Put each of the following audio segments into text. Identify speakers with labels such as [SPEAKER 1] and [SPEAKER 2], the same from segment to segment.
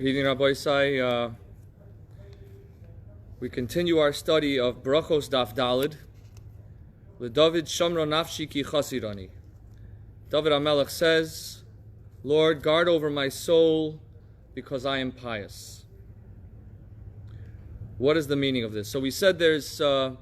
[SPEAKER 1] Good evening, Rabbi Isai. We continue our study of Brachos Daf Dalid. L'David Shamro Nafshi Ki Chasirani. David HaMelech says, Lord, guard over my soul because I am pious. What is the meaning of this? So we said there's, the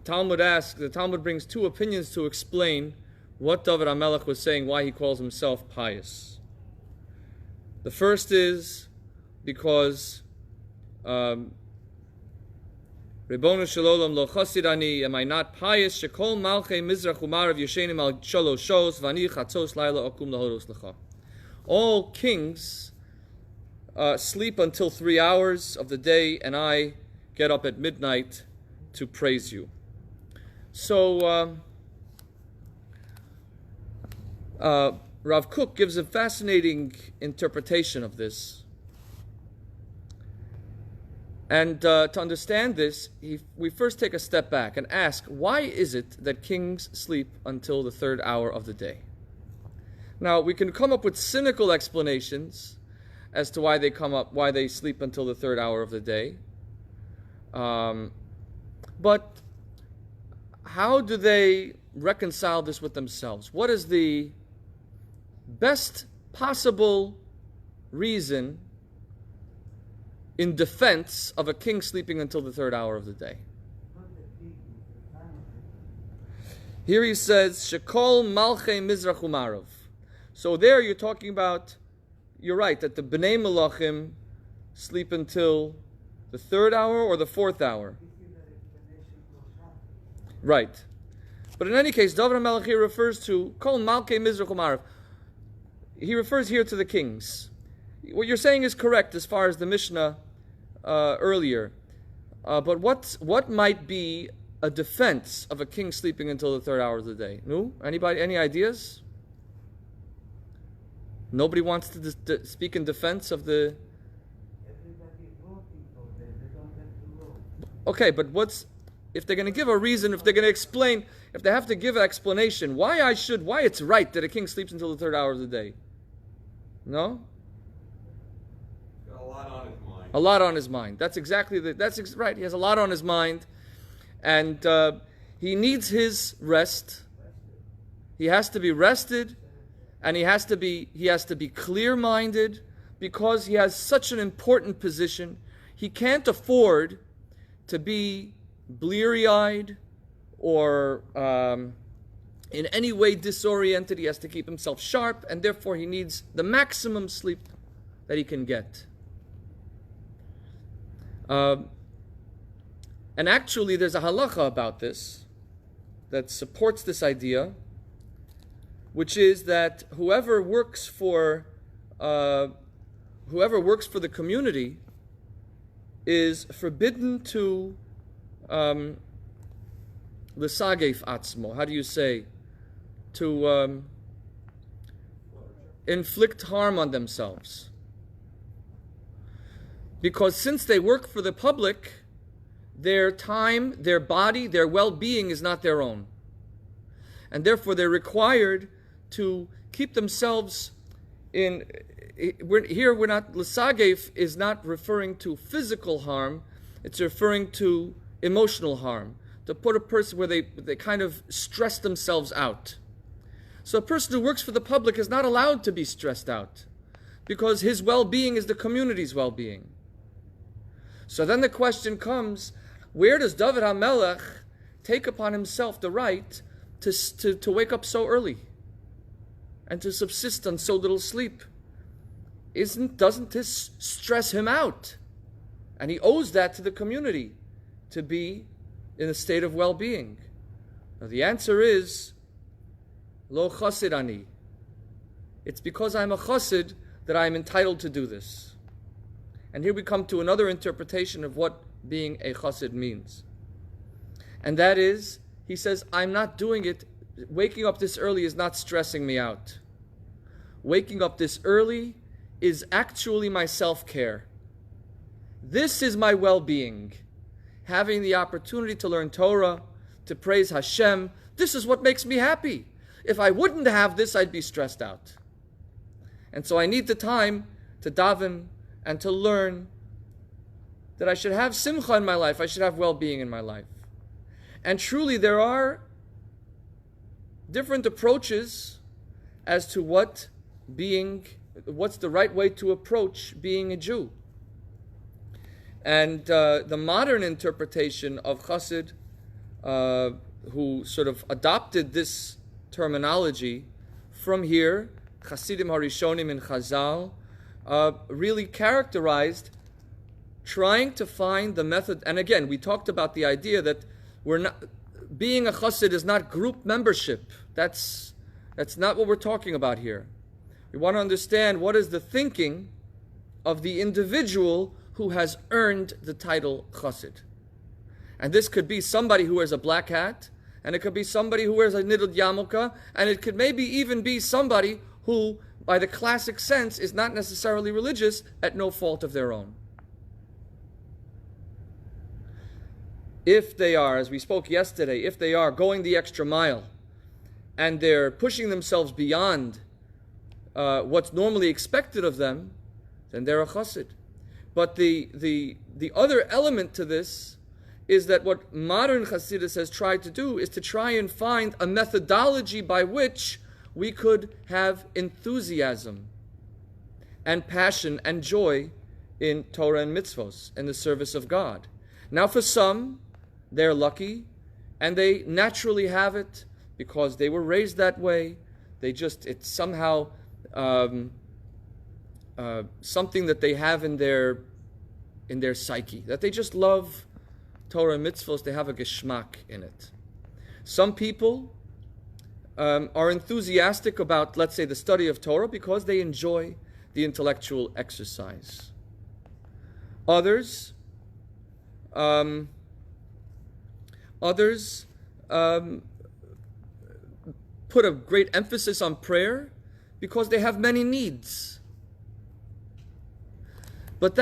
[SPEAKER 1] Talmud brings two opinions to explain what David HaMelech was saying, why he calls himself pious. The first is because Ribono Shalom lo chasirani, am I not pious? Shekol malchei mizrach umarav yeshenim al shalosh shos vani chatzos laila akum lahodos lecha. All kings sleep until 3 hours of the day, and I get up at midnight to praise you. So Rav Kook gives a fascinating interpretation of this. And to understand this, we first take a step back and ask, why is it that kings sleep until the third hour of the day? Now, we can come up with cynical explanations as to why they sleep until the third hour of the day. But how do they reconcile this with themselves? What is the best possible reason in defense of a king sleeping until the third hour of the day? Here he says, Shekol Malchei Mizrach Umarav. So there you're talking about, you're right, that the Bnei Melachim sleep until the third hour or the fourth hour. Right. But in any case, David HaMelech here refers to Kol Malchei Mizrach Umarav. He refers here to the kings. What you're saying is correct as far as the Mishnah earlier. But what might be a defense of a king sleeping until the third hour of the day? No? Anybody? Any ideas? Nobody wants to speak in defense of the... Okay, but if they're going to give a reason, if they're going to explain, if they have to give an explanation, why it's right that a king sleeps until the third hour of the day? No?
[SPEAKER 2] Got a lot on his mind.
[SPEAKER 1] A lot on his mind. That's right. He has a lot on his mind, and he needs his rest. He has to be rested, and he has to be clear-minded, because he has such an important position. He can't afford to be bleary-eyed or in any way disoriented. He has to keep himself sharp, and therefore he needs the maximum sleep that he can get. And actually there's a halacha about this that supports this idea, which is that whoever works for the community is forbidden to l'sagef atzmo. How do you say? To inflict harm on themselves. Because since they work for the public, their time, their body, their well-being is not their own. And therefore they're required to keep themselves in... We're not... L'sagef is not referring to physical harm, it's referring to emotional harm. To put a person where they kind of stress themselves out. So a person who works for the public is not allowed to be stressed out, because his well-being is the community's well-being. So then the question comes, where does David HaMelech take upon himself the right to wake up so early and to subsist on so little sleep? Doesn't this stress him out? And he owes that to the community, to be in a state of well-being. Now the answer is, Lo chasirani. It's because I'm a chassid that I'm entitled to do this. And here we come to another interpretation of what being a chassid means. And that is, he says, I'm not doing it, waking up this early is not stressing me out. Waking up this early is actually my self-care. This is my well-being. Having the opportunity to learn Torah, to praise Hashem, this is what makes me happy. If I wouldn't have this, I'd be stressed out. And so I need the time to daven and to learn that I should have simcha in my life, I should have well-being in my life. And truly there are different approaches as to what's the right way to approach being a Jew. And the modern interpretation of Chassid, who sort of adopted this terminology from here, Chassidim Harishonim in Chazal, really characterized trying to find the method. And again, we talked about the idea that being a Chassid is not group membership. That's not what we're talking about here. We want to understand what is the thinking of the individual who has earned the title Chassid. And this could be somebody who wears a black hat, and it could be somebody who wears a knitted yarmulke, and it could maybe even be somebody who, by the classic sense, is not necessarily religious at no fault of their own. If they are, as we spoke yesterday, if they are going the extra mile, and they're pushing themselves beyond what's normally expected of them, then they're a Chassid. But the other element to this is that what modern Chassidus has tried to do is to try and find a methodology by which we could have enthusiasm and passion and joy in Torah and mitzvos, in the service of God. Now for some, they're lucky, and they naturally have it because they were raised that way. It's somehow something that they have in their psyche, that they just love Torah and mitzvos. They have a geschmack in it. Some people are enthusiastic about, let's say, the study of Torah because they enjoy the intellectual exercise. Others put a great emphasis on prayer because they have many needs. But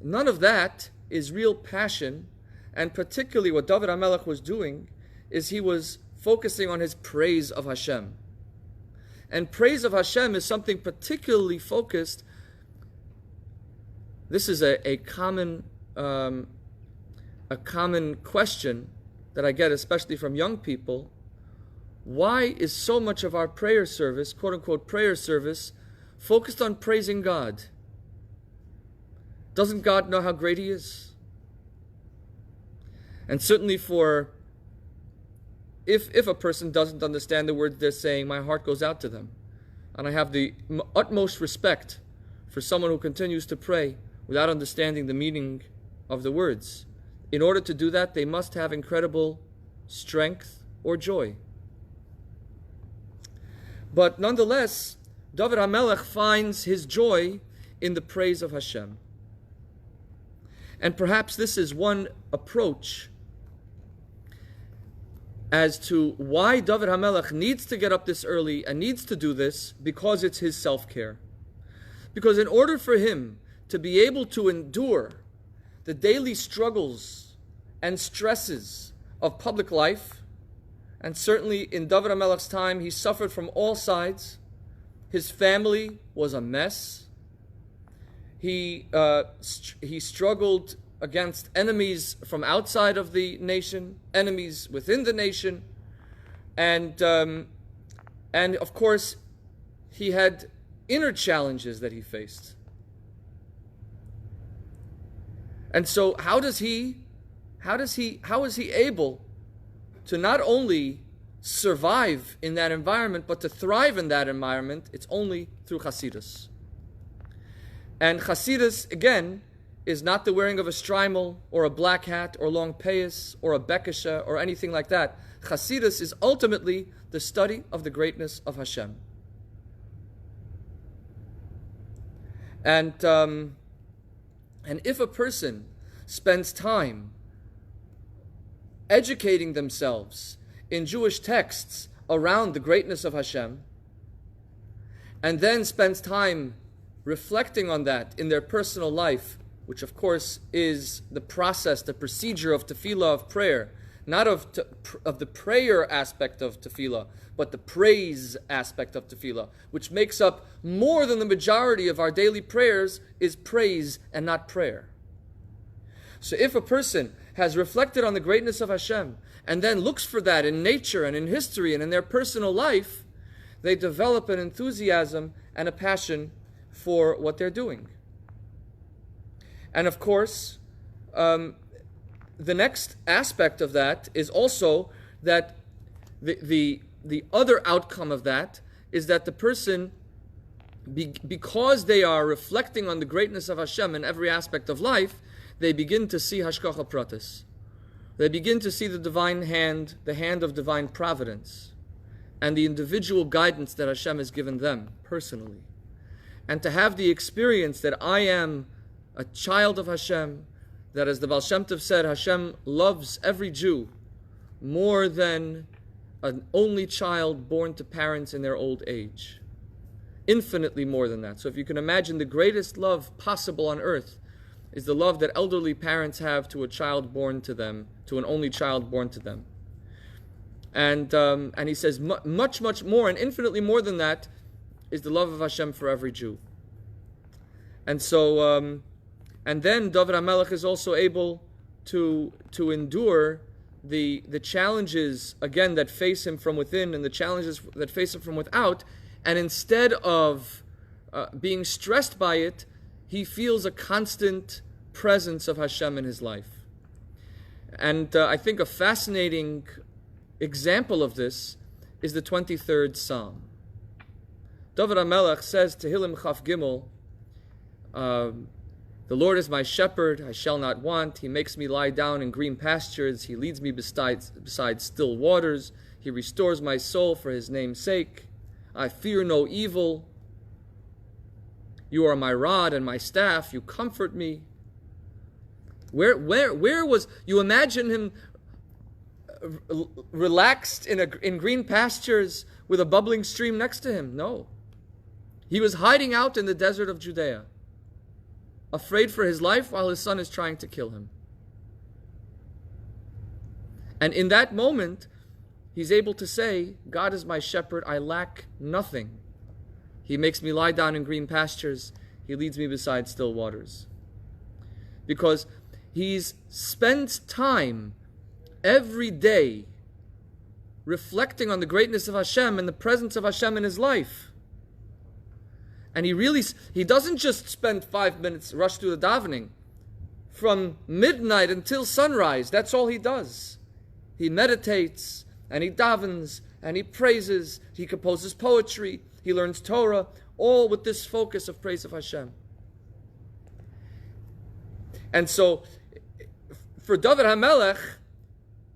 [SPEAKER 1] none of that is real passion, and particularly what David HaMelech was doing is he was focusing on his praise of Hashem. And praise of Hashem is something particularly focused. This is a common question that I get, especially from young people. Why is so much of our prayer service, quote unquote prayer service, focused on praising God? Doesn't God know how great He is? And certainly if a person doesn't understand the words they're saying, my heart goes out to them. And I have the utmost respect for someone who continues to pray without understanding the meaning of the words. In order to do that, they must have incredible strength or joy. But nonetheless, David HaMelech finds his joy in the praise of Hashem. And perhaps this is one approach as to why David HaMelech needs to get up this early and needs to do this, because it's his self-care. Because in order for him to be able to endure the daily struggles and stresses of public life, and certainly in David HaMelech's time, he suffered from all sides. His family was a mess. He struggled against enemies from outside of the nation, enemies within the nation, and of course, he had inner challenges that he faced. And so, how is he able to not only survive in that environment, but to thrive in that environment? It's only through Chassidus. And Chassidus, again, is not the wearing of a shtreimel or a black hat or long pious or a bekesha or anything like that. Chassidus is ultimately the study of the greatness of Hashem. And if a person spends time educating themselves in Jewish texts around the greatness of Hashem, and then spends time reflecting on that in their personal life, which of course is the process, the procedure of tefillah, of prayer, not of the prayer aspect of tefillah, but the praise aspect of tefillah, which makes up more than the majority of our daily prayers, is praise and not prayer. So if a person has reflected on the greatness of Hashem and then looks for that in nature and in history and in their personal life, they develop an enthusiasm and a passion for what they're doing. And of course, the next aspect of that is also that the other outcome of that is that the person, because they are reflecting on the greatness of Hashem in every aspect of life, they begin to see hashgacha pratis. They begin to see the divine hand, the hand of divine providence, and the individual guidance that Hashem has given them personally. And to have the experience that I am a child of Hashem, that as the Baal Shem Tov said, Hashem loves every Jew more than an only child born to parents in their old age. Infinitely more than that. So if you can imagine, the greatest love possible on earth is the love that elderly parents have to a child born to them, to an only child born to them. And he says much, much more and infinitely more than that is the love of Hashem for every Jew. And so, and then David HaMelech is also able to endure the challenges, again, that face him from within and the challenges that face him from without. And instead of being stressed by it, he feels a constant presence of Hashem in his life. And I think a fascinating example of this is the 23rd Psalm. David HaMelech says to Tehillim Chaf Gimel, the Lord is my shepherd, I shall not want. He makes me lie down in green pastures. He leads me beside still waters. He restores my soul for his name's sake. I fear no evil. You are my rod and my staff. You comfort me. Where was, you imagine him relaxed in green pastures with a bubbling stream next to him? No. He was hiding out in the desert of Judea, afraid for his life while his son is trying to kill him. And in that moment, he's able to say, God is my shepherd, I lack nothing. He makes me lie down in green pastures. He leads me beside still waters. Because he's spent time every day reflecting on the greatness of Hashem and the presence of Hashem in his life. And he doesn't just spend 5 minutes, rush through the davening. From midnight until sunrise, that's all he does. He meditates, and he davens, and he praises, he composes poetry, he learns Torah, all with this focus of praise of Hashem. And so, for David HaMelech,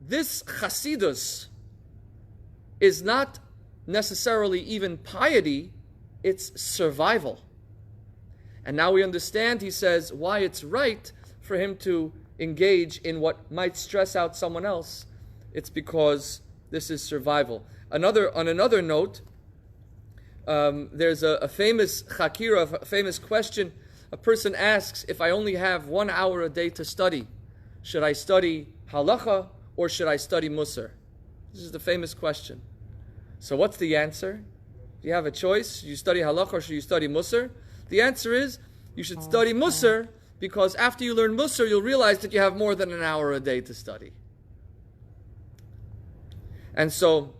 [SPEAKER 1] this Chassidus is not necessarily even piety, it's survival. And now we understand, he says, why it's right for him to engage in what might stress out someone else. It's because this is survival. On another note, there's a famous chakira, a famous question. A person asks, if I only have 1 hour a day to study, should I study halacha or should I study musar? This is the famous question. So what's the answer? Do you have a choice? Should you study halacha or should you study musar? The answer is, you should study musar, because after you learn musar, you'll realize that you have more than an hour a day to study. And so,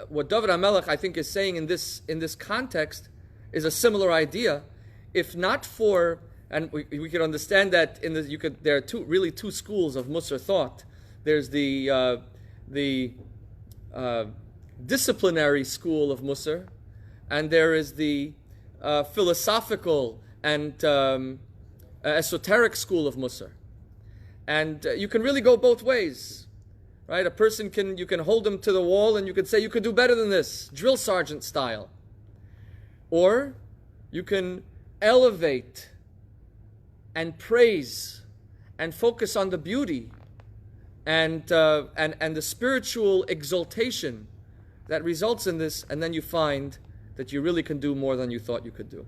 [SPEAKER 1] what David HaMelech, I think, is saying in this context is a similar idea. If not for, and we could understand that there are two schools of musar thought. There's the disciplinary school of musar, and there is the philosophical and esoteric school of musar. And you can really go both ways, right? A person you can hold him to the wall and you can say, you could do better than this, drill sergeant style. Or you can elevate and praise and focus on the beauty and the spiritual exaltation that results in this, and then you find that you really can do more than you thought you could do.